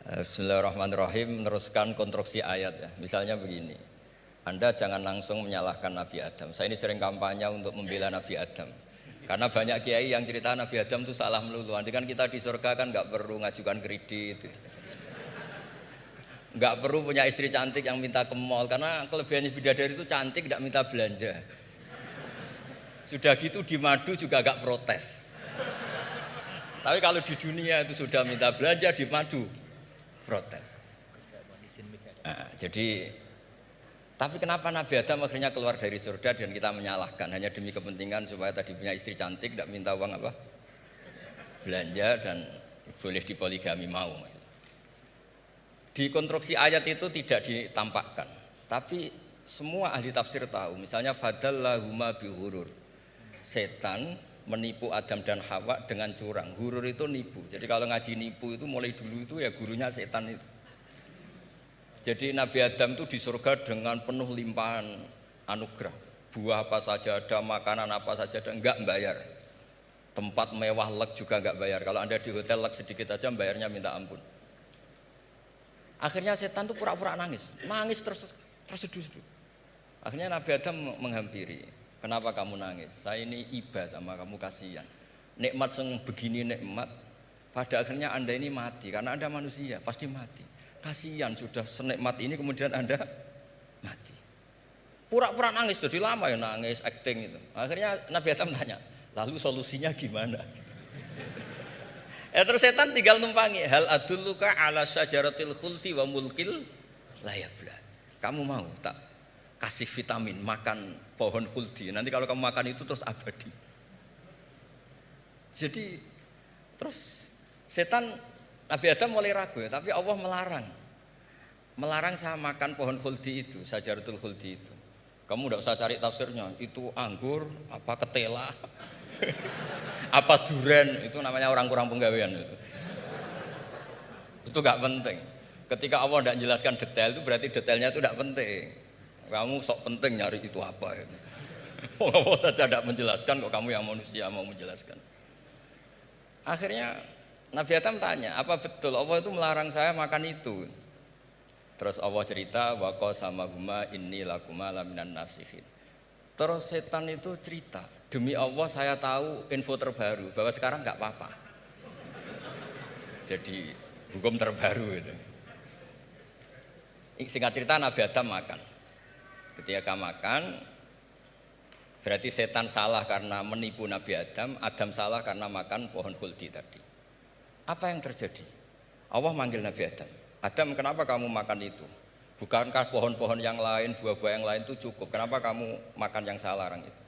Bismillahirrahmanirrahim. Meneruskan konstruksi ayat ya. Misalnya begini, Anda jangan langsung menyalahkan Nabi Adam. Saya ini sering kampanye untuk membela Nabi Adam. Karena banyak kiai yang cerita Nabi Adam itu salah melulu. Nanti kan kita di surga kan nggak perlu ngajukan kredit, nggak perlu punya istri cantik yang minta ke mall. Karena kelebihannya bidadari itu cantik, nggak minta belanja. Sudah gitu di madu juga nggak protes. Tapi kalau di dunia itu sudah minta belanja di madu protes. Nah, jadi tapi kenapa Nabi Adam akhirnya keluar dari surga dan kita menyalahkan hanya demi kepentingan supaya tadi punya istri cantik, tidak minta uang apa? Belanja dan boleh dipoligami mau maksudnya. Di konstruksi ayat itu tidak ditampakkan, tapi semua ahli tafsir tahu. Misalnya fadallahuma bihurur. Setan menipu Adam dan Hawa dengan curang. Hurur itu nipu. Jadi kalau ngaji nipu itu mulai dulu itu ya gurunya setan itu. Jadi Nabi Adam itu di surga dengan penuh limpahan anugerah. Buah apa saja ada, makanan apa saja ada, enggak bayar. Tempat mewah leg juga enggak bayar. Kalau Anda di hotel leg sedikit aja bayarnya minta ampun. Akhirnya setan itu pura-pura nangis. Nangis terseduh-seduh. Akhirnya Nabi Adam menghampiri. Kenapa kamu nangis? Saya ini iba sama kamu, kasihan. Nikmat yang begini nikmat, pada akhirnya Anda ini mati. Karena Anda manusia, pasti mati. Kasihan sudah senikmat ini kemudian Anda mati. Pura-pura nangis, jadi lama ya nangis, acting itu. Akhirnya Nabi Adam tanya, lalu solusinya gimana? Terus setan tinggal numpangi. Hal adulluka ala syajaratil khuldi wa mulkil la yafla. Kamu mau tak kasih vitamin, makan pohon khuldi. Nanti kalau kamu makan itu terus abadi. Jadi terus setan Nabi Adam mulai ragu ya, tapi Allah melarang. Melarang saya makan pohon khuldi itu, syajaratul khuldi itu. Kamu tidak usah cari tafsirnya, itu anggur, apa ketela, apa duren, itu namanya orang kurang penggawean itu. Itu gak penting. Ketika Allah tidak menjelaskan detail itu berarti detailnya itu tidak penting. Kamu sok penting nyari itu apa itu. Allah saja tidak menjelaskan, kok kamu yang manusia mau menjelaskan. Akhirnya Nabi Adam tanya, apa betul Allah itu melarang saya makan itu? Terus Allah cerita, wa qasamahuma inni lakuma laminan nasihin. Terus setan itu cerita, demi Allah saya tahu info terbaru bahwa sekarang nggak apa-apa. Jadi hukum terbaru itu. Singkat cerita Nabi Adam makan. Ketika makan, berarti setan salah karena menipu Nabi Adam, Adam salah karena makan pohon khuldi tadi. Apa yang terjadi? Allah manggil Nabi Adam. Adam, kenapa kamu makan itu? Bukankah pohon-pohon yang lain, buah-buah yang lain itu cukup? Kenapa kamu makan yang saya larang itu?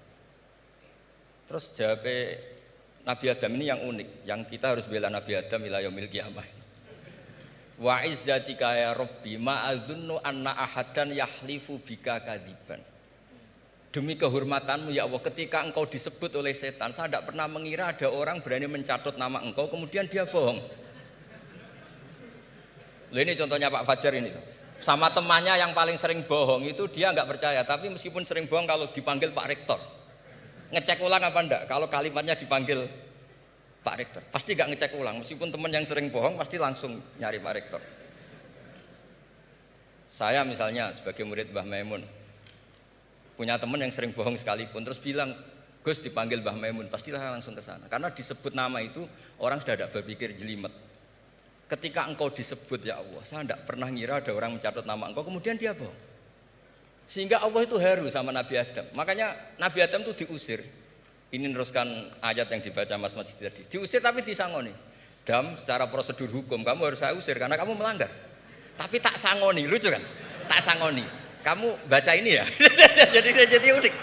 Terus jawab Nabi Adam ini yang unik, yang kita harus bela Nabi Adam ila yaumil qiyamah. Wa izzatika ya Rabbi ma adzunnu anna ahadan yahlifu bika kadziban. Demi kehormatanmu ya Allah, ketika engkau disebut oleh setan, saya tidak pernah mengira ada orang berani mencatut nama engkau kemudian dia bohong. Loh, ini contohnya Pak Fajar ini. Sama temannya yang paling sering bohong itu dia nggak percaya, tapi meskipun sering bohong kalau dipanggil Pak Rektor, ngecek ulang apa enggak? Kalau kalimatnya dipanggil Pak Rektor, pasti nggak ngecek ulang. Meskipun teman yang sering bohong pasti langsung nyari Pak Rektor. Saya misalnya sebagai murid Mbah Maimun, punya teman yang sering bohong sekalipun, terus bilang, Gus dipanggil Mbah Maimun, pastilah langsung ke sana. Karena disebut nama itu, orang sudah tidak berpikir jelimet. Ketika engkau disebut ya Allah, saya tidak pernah ngira ada orang mencatat nama engkau, kemudian dia bohong. Sehingga Allah itu haru sama Nabi Adam. Makanya Nabi Adam itu diusir. Ini meneruskan ayat yang dibaca Mas Majid tadi. Diusir tapi disangoni. Dam, secara prosedur hukum, kamu harus saya usir karena kamu melanggar. Tapi tak sangoni, lucu kan? Tak sangoni. Kamu baca ini ya, jadi unik.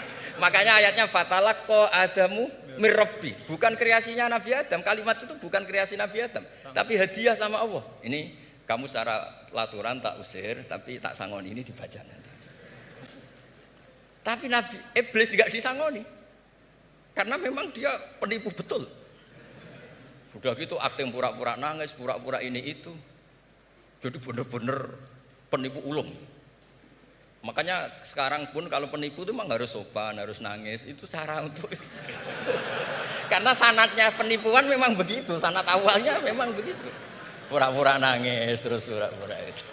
Makanya ayatnya fatalaqqa Adamu mir Rabbi, bukan kreasinya Nabi Adam. Kalimat itu bukan kreasi Nabi Adam, tapi hadiah sama Allah. Ini kamu secara laturan tak usir, tapi tak sangoni, ini dibaca nanti. Tapi Nabi Iblis tidak disangoni, karena memang dia penipu betul. Sudah gitu akting pura-pura nangis, pura-pura ini itu, jadi benar-benar penipu ulung. Makanya sekarang pun kalau penipu itu memang harus sopan, harus nangis. Itu cara untuk karena sanatnya penipuan memang begitu, sanat awalnya memang begitu. Pura-pura nangis terus pura-pura itu.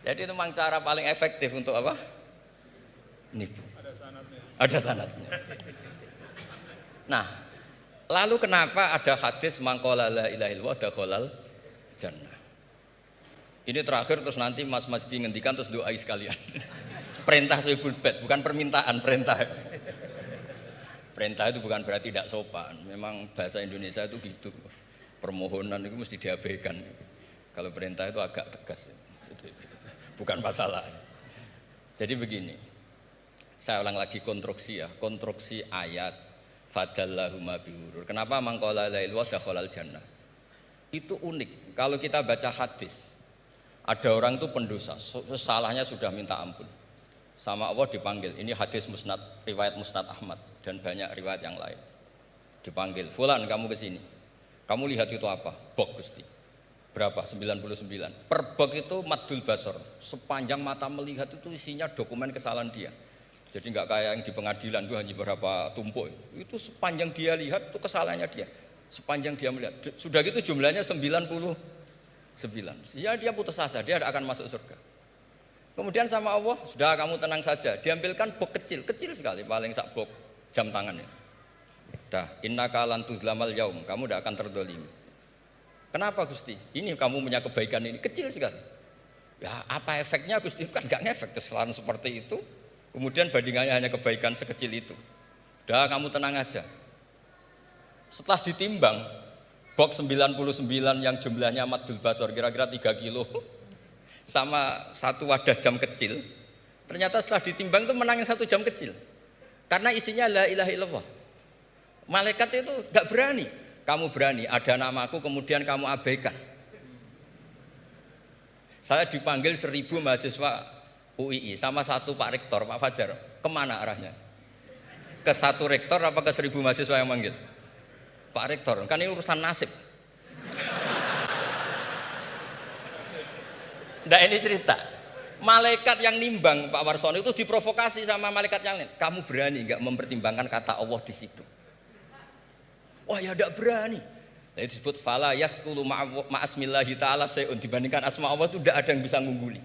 Jadi itu memang cara paling efektif untuk apa? Nipu. Ada sanadnya. Nah, lalu kenapa ada hadis mangqala la ilaha illallah dakhalal jannah? Ini terakhir terus nanti Mas Masdi ngendikan terus doai sekalian. Perintah Sohibul Bait, bukan permintaan, perintah. Perintah itu bukan berarti tidak sopan. Memang bahasa Indonesia itu gitu. Permohonan itu mesti diabaikan. Kalau perintah itu agak tegas. Bukan masalah. Jadi begini. Saya ulang lagi konstruksi ya, konstruksi ayat fadallahuma bihurur. Kenapa mangqala la ilaha dakhalal jannah? Itu unik. Kalau kita baca hadis, ada orang itu pendosa, salahnya sudah minta ampun. Sama Allah dipanggil. Ini hadis musnad, riwayat Musnad Ahmad dan banyak riwayat yang lain. Dipanggil, "Fulan, kamu ke sini. Kamu lihat itu apa?" "Bok, Gusti." "Berapa?" 99. Per bok itu maddul basor. Sepanjang mata melihat itu isinya dokumen kesalahan dia. Jadi nggak kayak yang di pengadilan itu hanya beberapa tumpuk. Itu sepanjang dia lihat itu kesalahannya dia. Sepanjang dia melihat. Sudah gitu jumlahnya 99. Ya dia putus asa, dia tidak akan masuk surga. Kemudian sama Allah, sudah kamu tenang saja. Diambilkan bok kecil, kecil sekali, paling sak bok jam tangannya. Dah, innaka lan tuzlamal yaum, kamu tidak akan terdolimi. Kenapa Gusti? Ini kamu punya kebaikan ini kecil sekali. Ya apa efeknya Gusti? Kan nggak ngefek kesalahan seperti itu. Kemudian bandingannya hanya kebaikan sekecil itu. Udah kamu tenang aja. Setelah ditimbang, box 99 yang jumlahnya maddul basor kira-kira 3 kilo sama satu wadah jam kecil, ternyata setelah ditimbang itu menang yang 1 jam kecil. Karena isinya la ilaha illallah. Malaikat itu gak berani. Kamu berani, ada namaku kemudian kamu abaikan. Saya dipanggil 1000 mahasiswa UII sama satu Pak Rektor, Pak Fajar. Kemana arahnya? Ke satu rektor apa ke 1000 mahasiswa yang manggil? Pak Rektor, kan ini urusan nasib. Nah ini cerita. Malaikat yang nimbang Pak Warsono itu diprovokasi sama malaikat yang lain. Kamu berani nggak mempertimbangkan kata Allah di situ? Wah ya tidak berani. Jadi disebut fala yaskulu ma'asmillahi ta'ala sayun. Dibandingkan asma Allah itu tidak ada yang bisa ngungguli.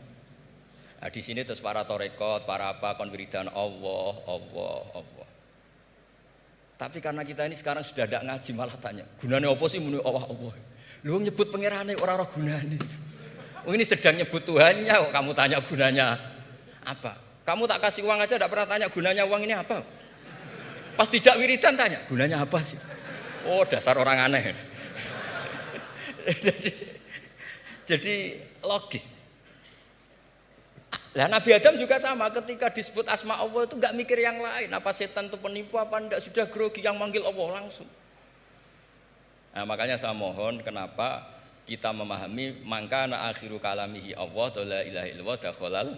Nah, di sini terus para torekot, para apa konwiridan Allah. Tapi karena kita ini sekarang sudah tidak ngaji malah tanya, gunanya apa sih muni Allah? Lu nyebut pangerane ora ora gunane. Oh ini sedang nyebut Tuhannya kok kamu tanya gunanya apa? Kamu tak kasih uang aja tidak pernah tanya gunanya uang ini apa? Pas dijak wiridan tanya, gunanya apa sih? Oh dasar orang aneh. jadi logis. Nah, Nabi Adam juga sama, ketika disebut asma Allah itu nggak mikir yang lain, apa setan itu penipu apa enggak, sudah grogi yang manggil Allah langsung. Nah, makanya saya mohon kenapa kita memahami mangkana akhiru kalamihi Allah la ilaha illallah dakhalal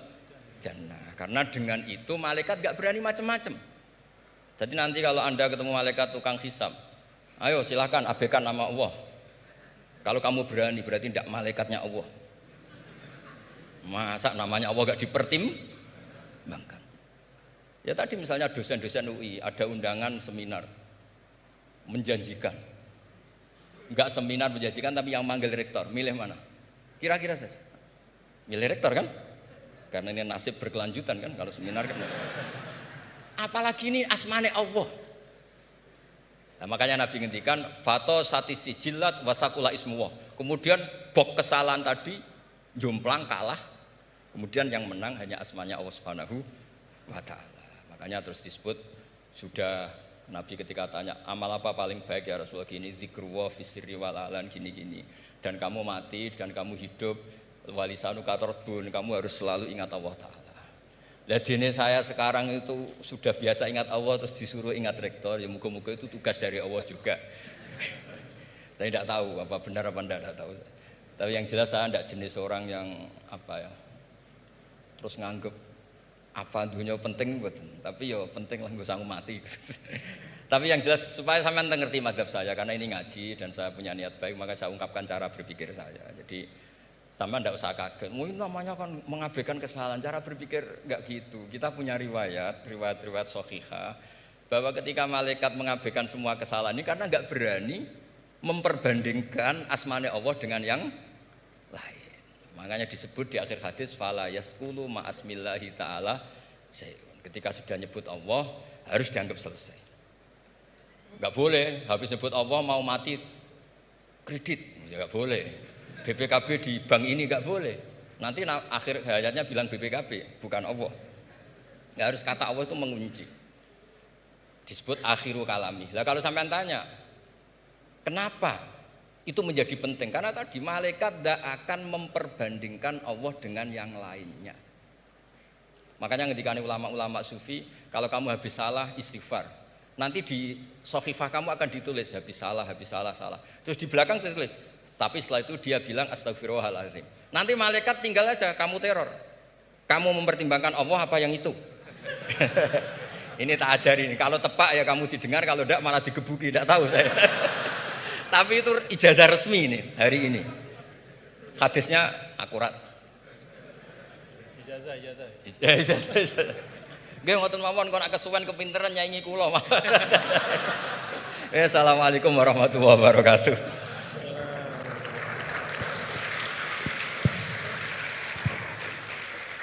jannah. Karena dengan itu malaikat nggak berani macam-macam. Jadi nanti kalau Anda ketemu malaikat tukang hisab, ayo silahkan abaikan nama Allah. Kalau kamu berani berarti tidak malaikatnya Allah. Masa namanya Allah gak dipertimbangkan? Ya tadi misalnya dosen-dosen UI ada undangan seminar menjanjikan, enggak seminar menjanjikan tapi yang manggil rektor, milih mana? Kira-kira saja, milih rektor kan? Karena ini nasib berkelanjutan kan kalau seminar kan. Apalagi ini asmane Allah. Nah, makanya Nabi ngendikan fato satisi jilat wasakula ismuwah. Kemudian bok kesalahan tadi jomplang kalah. Kemudian yang menang hanya asmanya Allah Subhanahu wa ta'ala. Makanya terus disebut, sudah Nabi ketika tanya amal apa paling baik ya Rasulullah, gini dzikrullah fisirri wal alan gini-gini. Dan kamu mati dan kamu hidup walisanu katordun, kamu harus selalu ingat Allah ta'ala. Lah dene saya sekarang itu sudah biasa ingat Allah terus disuruh ingat rektor, ya muga-muga itu tugas dari Allah juga. Saya tidak tahu apa benar apa tidak tahu. Tapi yang jelas saya tidak jenis orang yang apa ya, terus nganggep apa dunia penting betul. Tapi ya penting lah, gak usah mati. Tapi yang jelas supaya sampean ngerti madhab saya, karena ini ngaji dan saya punya niat baik, maka saya ungkapkan cara berpikir saya. Jadi sampean tidak usah kaget. Mungkin namanya kan mengabaikan kesalahan, cara berpikir nggak gitu. Kita punya riwayat sahihah bahwa ketika malaikat mengabaikan semua kesalahan ini karena nggak berani memperbandingkan asmane Allah dengan yang lain. Makanya disebut di akhir hadis fala yaskulu ma'asmillahi ta'ala syai'un. Ketika sudah nyebut Allah harus dianggap selesai. Enggak boleh habis nyebut Allah mau mati kredit, enggak boleh. BPKB di bank ini enggak boleh. Nanti akhir hayatnya bilang BPKB, bukan Allah. Enggak harus kata Allah itu mengunci. Disebut akhiru kalami. Lah kalau sampean tanya, kenapa itu menjadi penting? Karena tadi malaikat tidak akan memperbandingkan Allah dengan yang lainnya. Makanya ketika ulama-ulama sufi, kalau kamu habis salah istighfar, nanti di sohifah kamu akan ditulis habis salah, salah. Terus di belakang ditulis, tapi setelah itu dia bilang astagfirullahaladzim. Nanti malaikat tinggal aja kamu teror. Kamu mempertimbangkan Allah apa yang itu? Ini tak ajari nih. Kalau tepak ya kamu didengar, kalau tidak malah digebuki, tidak tahu saya. Tapi itu ijazah resmi nih hari ini. Hadisnya akurat. Ijazah. Nggih ngoten mawon kok nek kesuwen kepinteran nyanyi kula. Assalamualaikum warahmatullahi wabarakatuh.